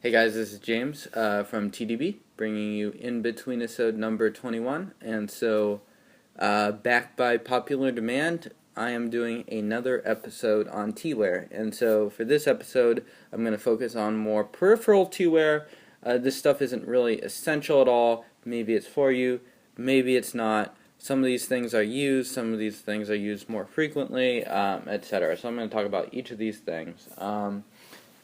Hey guys, this is James from TeaDB, bringing you InBetweenIsode number 21. And so, backed by popular demand, I am doing another episode on Teaware. And so, for this episode, I'm going to focus on more peripheral Teaware. This stuff isn't really essential at all. Maybe it's for you, maybe it's not. Some of these things are used, some of these things are used more frequently, etc. So I'm going to talk about each of these things.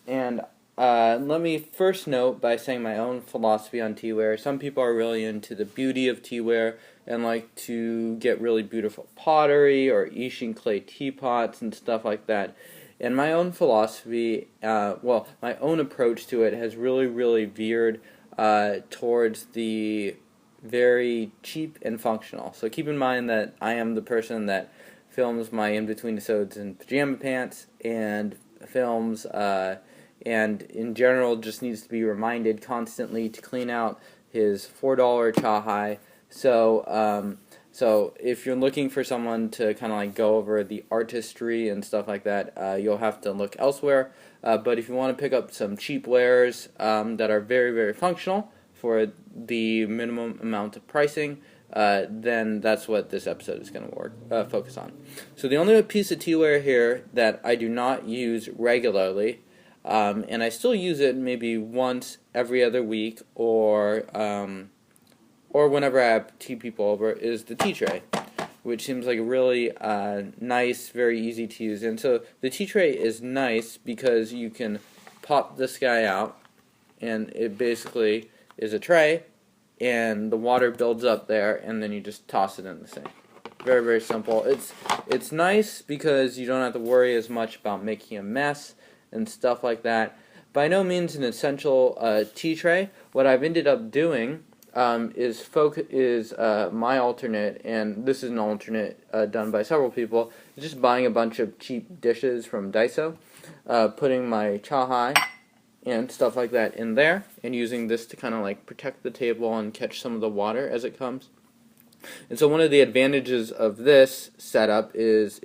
And let me first note by saying my own philosophy on Teaware. Some people are really into the beauty of Teaware and like to get really beautiful pottery or Ishin clay teapots and stuff like that. And my own philosophy, my own approach to it has really veered towards the very cheap and functional. So keep in mind that I am the person that films my in-between-isodes in pajama pants and films and in general just needs to be reminded constantly to clean out his $4 Chahai. So if you're looking for someone to kind of like go over the artistry and stuff like that, you'll have to look elsewhere. But if you want to pick up some cheap wares that are very functional for the minimum amount of pricing, then that's what this episode is going to focus on. So the only piece of Teaware here that I do not use regularly, and I still use it maybe once every other week or whenever I have tea people over, is the tea tray, which seems like a really nice, very easy to use. And so the tea tray is nice because you can pop this guy out, and it basically is a tray, and the water builds up there, and then you just toss it in the sink. Very simple. It's nice because you don't have to worry as much about making a mess and stuff like that. By no means an essential tea tray. What I've ended up doing is my alternate, and this is an alternate done by several people, just buying a bunch of cheap dishes from Daiso, putting my Chahai and stuff like that in there, and using this to kind of like protect the table and catch some of the water as it comes. And so one of the advantages of this setup is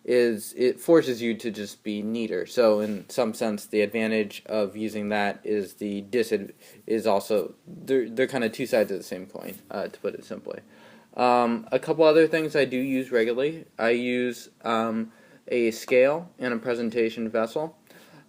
it forces you to just be neater. So in some sense, the advantage of using that is is also they're kind of two sides of the same coin, to put it simply. A couple other things I do use regularly. I use a scale and a presentation vessel.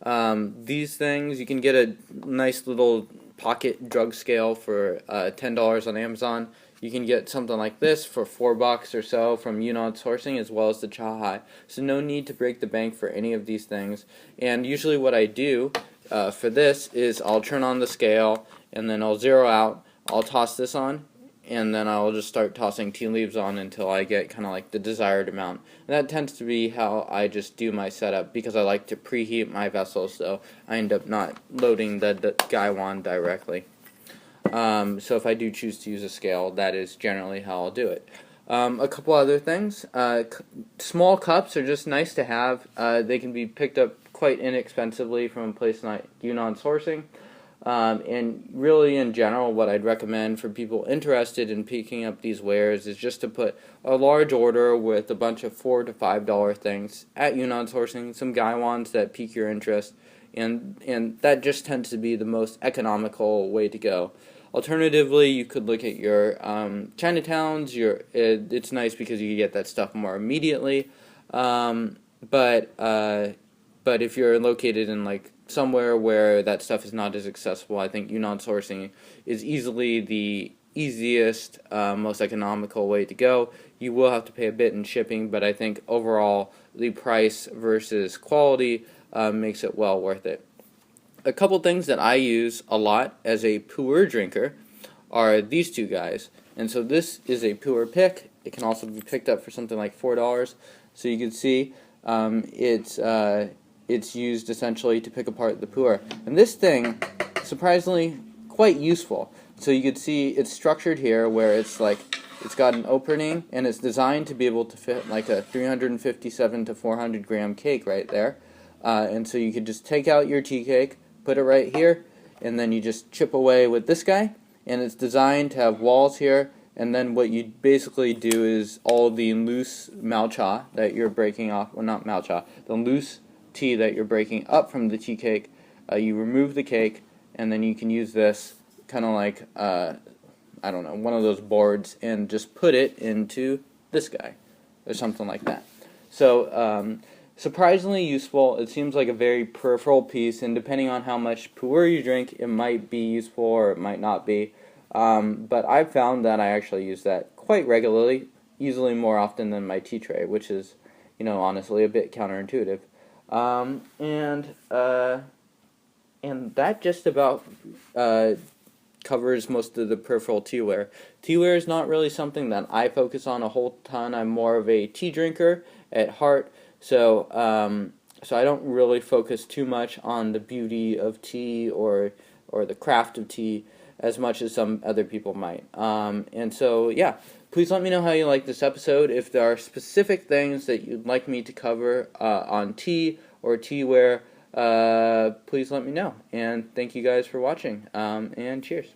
These things, you can get a nice little pocket drug scale for $10 on Amazon. You can get something like this for $4 or so from Sourcing, as well as the Chahai. So no need to break the bank for any of these things. And usually what I do for this is I'll turn on the scale, and then I'll zero out. I'll toss this on, and then I'll just start tossing tea leaves on until I get kind of like the desired amount. And that tends to be how I just do my setup, because I like to preheat my vessel, so I end up not loading the Gaiwan directly. So if I do choose to use a scale, that is generally how I'll do it. A couple other things. Small cups are just nice to have. They can be picked up quite inexpensively from a place like Sourcing. And really, in general, what I'd recommend for people interested in picking up these wares is just to put a large order with a bunch of $4 to $5 things at Sourcing, some Gaiwans that pique your interest, and that just tends to be the most economical way to go. Alternatively, you could look at your Chinatowns. It's nice because you get that stuff more immediately, but if you're located in like somewhere where that stuff is not as accessible, I think Sourcing is easily the easiest, most economical way to go. You will have to pay a bit in shipping, but I think overall the price versus quality makes it well worth it. A couple things that I use a lot as a pu'er drinker are these two guys. And so this is a pu'er pick. It can also be picked up for something like $4. So you can see it's used essentially to pick apart the pu'er. And this thing, surprisingly, quite useful. So you can see it's structured here where it's got an opening, and it's designed to be able to fit like a 357 to 400 gram cake right there. And so you could just take out your tea cake, put it right here, and then you just chip away with this guy. And it's designed to have walls here, and then what you basically do is all the loose the loose tea that you're breaking up from the tea cake You remove the cake, and then you can use this kind of like, I don't know, one of those boards, and just put it into this guy, or something like that. So, surprisingly useful. It seems like a very peripheral piece, and depending on how much pu'er you drink, it might be useful or it might not be. But I've found that I actually use that quite regularly, easily more often than my tea tray, which is, honestly a bit counterintuitive. And that just about covers most of the peripheral teaware. Teaware is not really something that I focus on a whole ton. I'm more of a tea drinker at heart, so I don't really focus too much on the beauty of tea or the craft of tea as much as some other people might. And so, yeah, please let me know how you like this episode. If there are specific things that you'd like me to cover on tea or teaware, please let me know. And thank you guys for watching, and cheers.